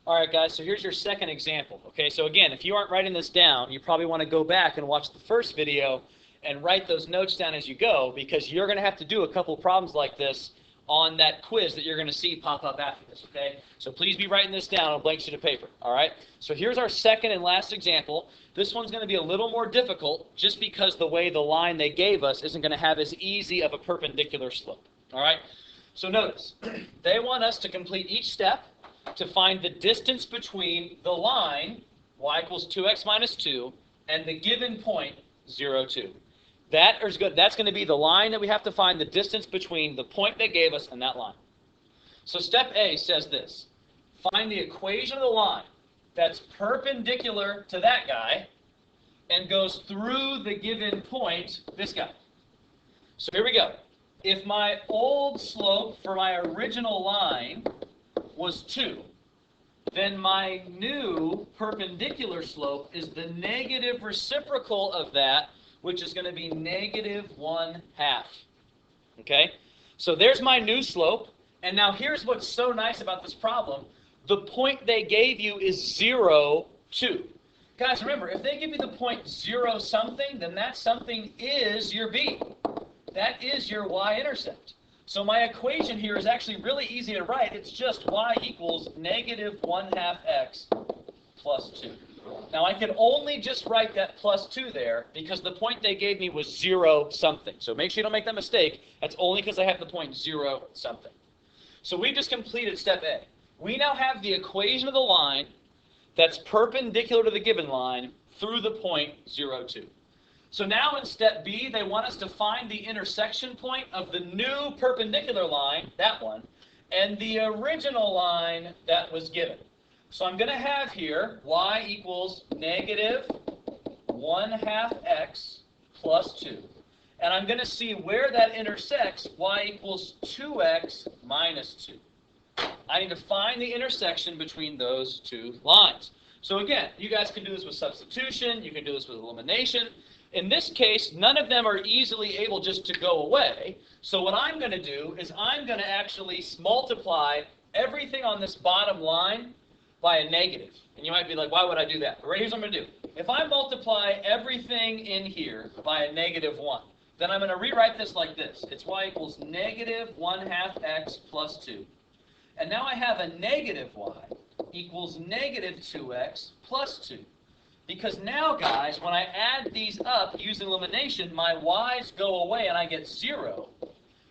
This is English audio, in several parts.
All right, guys, so here's your second example. Okay, so again, if you aren't writing this down, you probably want to go back and watch the first video and write those notes down as you go, because you're going to have to do a couple problems like this on that quiz that you're going to see pop up after this, okay? So please be writing this down on a blank sheet of paper, all right? So here's our second and last example. This one's going to be a little more difficult just because the way the line they gave us isn't going to have as easy of a perpendicular slope, all right? So notice, they want us to complete each step to find the distance between the line, y equals 2x minus 2, and the given point, 0, 2. That's going to be the line that we have to find the distance between the point they gave us and that line. So step A says this. Find the equation of the line that's perpendicular to that guy and goes through the given point, this guy. So here we go. If my old slope for my original line was 2, then my new perpendicular slope is the negative reciprocal of that, which is going to be negative 1/2. Okay? So there's my new slope. And now here's what's so nice about this problem. The point they gave you is 0, 2. Guys, remember, if they give you the point 0 something, then that something is your B. That is your y-intercept. So my equation here is actually really easy to write. It's just y equals negative 1/2 x plus 2. Now I can only just write that plus 2 there because the point they gave me was 0 something. So make sure you don't make that mistake. That's only because I have the point 0 something. So we just completed step A. We now have the equation of the line that's perpendicular to the given line through the point 0, 2. So now in step B, they want us to find the intersection point of the new perpendicular line, that one, and the original line that was given. So I'm going to have here y equals negative 1/2 x plus 2. And I'm going to see where that intersects, y equals 2x minus 2. I need to find the intersection between those two lines. So again, you guys can do this with substitution, you can do this with elimination. In this case, none of them are easily able just to go away. So what I'm going to do is I'm going to actually multiply everything on this bottom line by a negative. And you might be like, why would I do that? But right, here's what I'm going to do. If I multiply everything in here by a negative 1, then I'm going to rewrite this like this. It's y equals negative 1/2 x plus 2. And now I have a negative y equals negative 2x plus 2. Because now, guys, when I add these up using elimination, my y's go away and I get 0.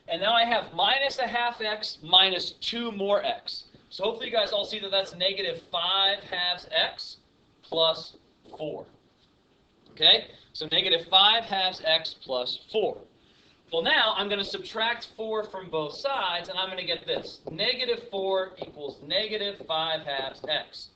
And now I have minus 1/2 x minus 2 more x. So hopefully you guys all see that that's negative 5/2 x plus 4. Okay? So negative 5/2 x plus 4. Well, now I'm going to subtract 4 from both sides, and I'm going to get this. Negative 4 equals negative 5/2 x.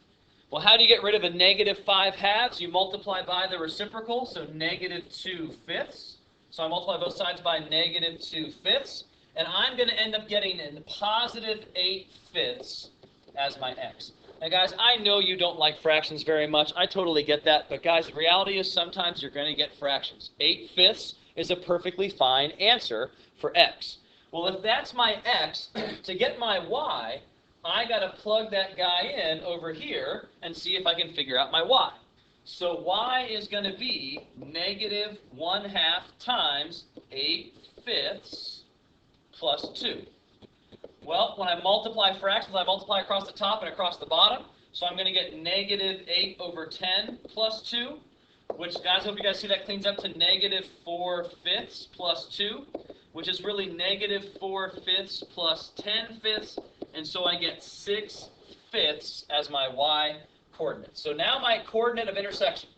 Well, how do you get rid of a negative 5/2? You multiply by the reciprocal, so negative 2/5. So I multiply both sides by negative 2/5. And I'm going to end up getting a positive 8/5 as my x. Now, guys, I know you don't like fractions very much. I totally get that. But, guys, the reality is sometimes you're going to get fractions. 8/5 is a perfectly fine answer for x. Well, if that's my x, to get my y, I got to plug that guy in over here and see if I can figure out my y. So y is going to be negative 1/2 times 8/5 plus 2. Well, when I multiply fractions, I multiply across the top and across the bottom. So I'm going to get negative 8 over 10 plus 2, which, guys, I hope you guys see that cleans up to negative 4/5 plus 2, which is really negative 4/5 plus 10/5. And so I get 6/5 as my y coordinate. So now my coordinate of intersection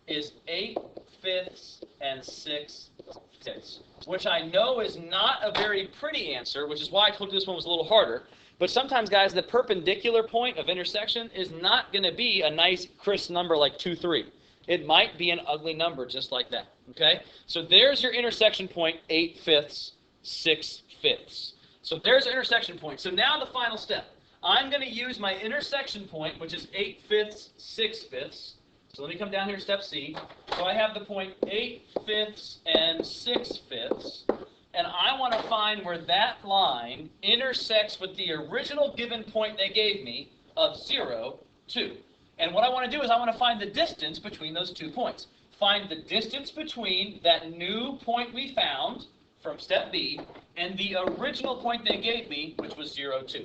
is 8/5 and 6/5, which I know is not a very pretty answer, which is why I told you this one was a little harder. But sometimes, guys, the perpendicular point of intersection is not going to be a nice, crisp number like 2, 3. It might be an ugly number just like that, okay? So there's your intersection point, 8/5, 6/5. So there's the intersection point. So now the final step. I'm going to use my intersection point, which is 8/5, 6/5. So let me come down here to step C. So I have the point 8/5 and 6/5. And I want to find where that line intersects with the original given point they gave me of 0, 2. And what I want to do is I want to find the distance between those 2 points. Find the distance between that new point we found from step B and the original point they gave me, which was 0, 2.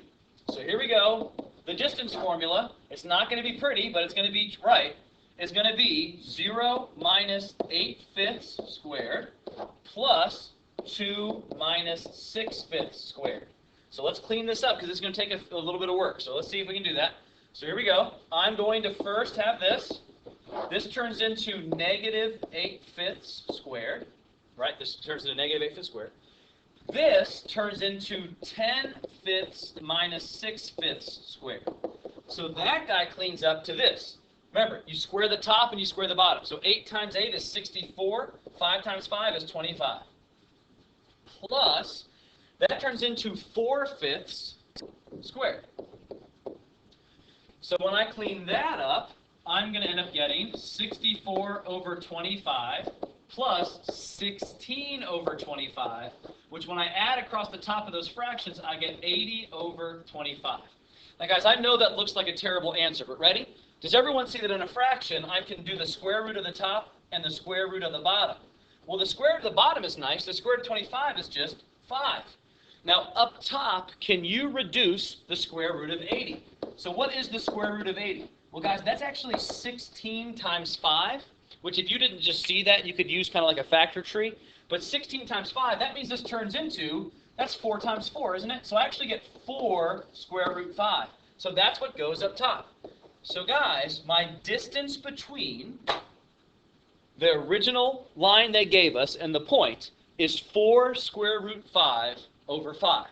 So here we go. The distance formula, it's not going to be pretty, but it's going to be right. It's going to be 0 minus 8/5 squared plus 2 minus 6/5 squared. So let's clean this up because it's going to take a little bit of work. So let's see if we can do that. So here we go. I'm going to first have this. This turns into negative 8/5 squared, right? This turns into negative 8/5 squared. This turns into 10/5 minus 6/5 squared. So that guy cleans up to this. Remember, you square the top and you square the bottom. So 8 times 8 is 64. 5 times 5 is 25. Plus, that turns into 4/5 squared. So when I clean that up, I'm going to end up getting 64 over 25 plus 16 over 25, which when I add across the top of those fractions, I get 80 over 25. Now guys, I know that looks like a terrible answer, but ready? Does everyone see that in a fraction, I can do the square root of the top and the square root of the bottom? Well, the square root of the bottom is nice. The square root of 25 is just 5. Now, up top, can you reduce the square root of 80? So what is the square root of 80? Well, guys, that's actually 16 times 5, which if you didn't just see that, you could use kind of like a factor tree. But 16 times 5, that means this turns into, that's 4 times 4, isn't it? So I actually get 4 square root 5. So that's what goes up top. So guys, my distance between the original line they gave us and the point is 4 square root 5 over 5.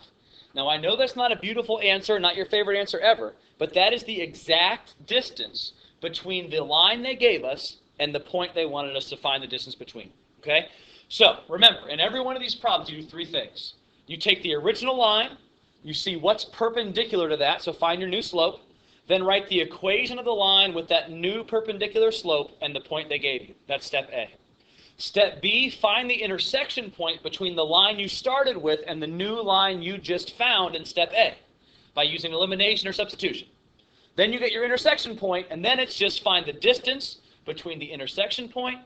Now I know that's not a beautiful answer, not your favorite answer ever, but that is the exact distance between the line they gave us and the point they wanted us to find the distance between. Okay? So remember, in every one of these problems, you do 3 things. You take the original line, you see what's perpendicular to that, so find your new slope, then write the equation of the line with that new perpendicular slope and the point they gave you. That's step A. Step B, find the intersection point between the line you started with and the new line you just found in step A by using elimination or substitution. Then you get your intersection point, and then it's just find the distance between the intersection point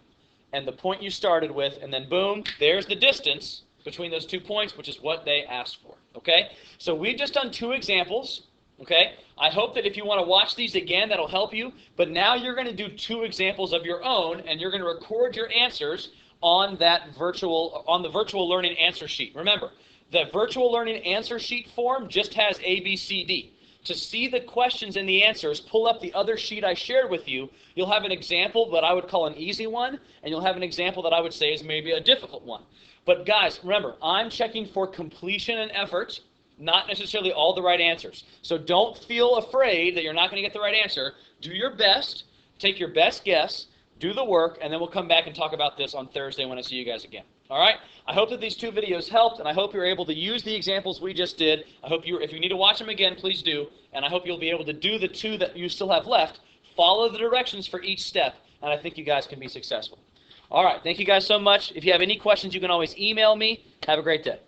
and the point you started with, and then boom, there's the distance between those 2 points, which is what they asked for. Okay? So we've just done 2 examples. Okay? I hope that if you want to watch these again, that'll help you. But now you're going to do 2 examples of your own, and you're going to record your answers on the virtual learning answer sheet. Remember, the virtual learning answer sheet form just has A, B, C, D. To see the questions and the answers, pull up the other sheet I shared with you. You'll have an example that I would call an easy one, and you'll have an example that I would say is maybe a difficult one. But guys, remember, I'm checking for completion and effort, not necessarily all the right answers. So don't feel afraid that you're not going to get the right answer. Do your best, take your best guess, do the work, and then we'll come back and talk about this on Thursday when I see you guys again. All right? I hope that these 2 videos helped, and I hope you're able to use the examples we just did. I hope if you need to watch them again, please do, and I hope you'll be able to do the 2 that you still have left, follow the directions for each step, and I think you guys can be successful. All right, thank you guys so much. If you have any questions, you can always email me. Have a great day.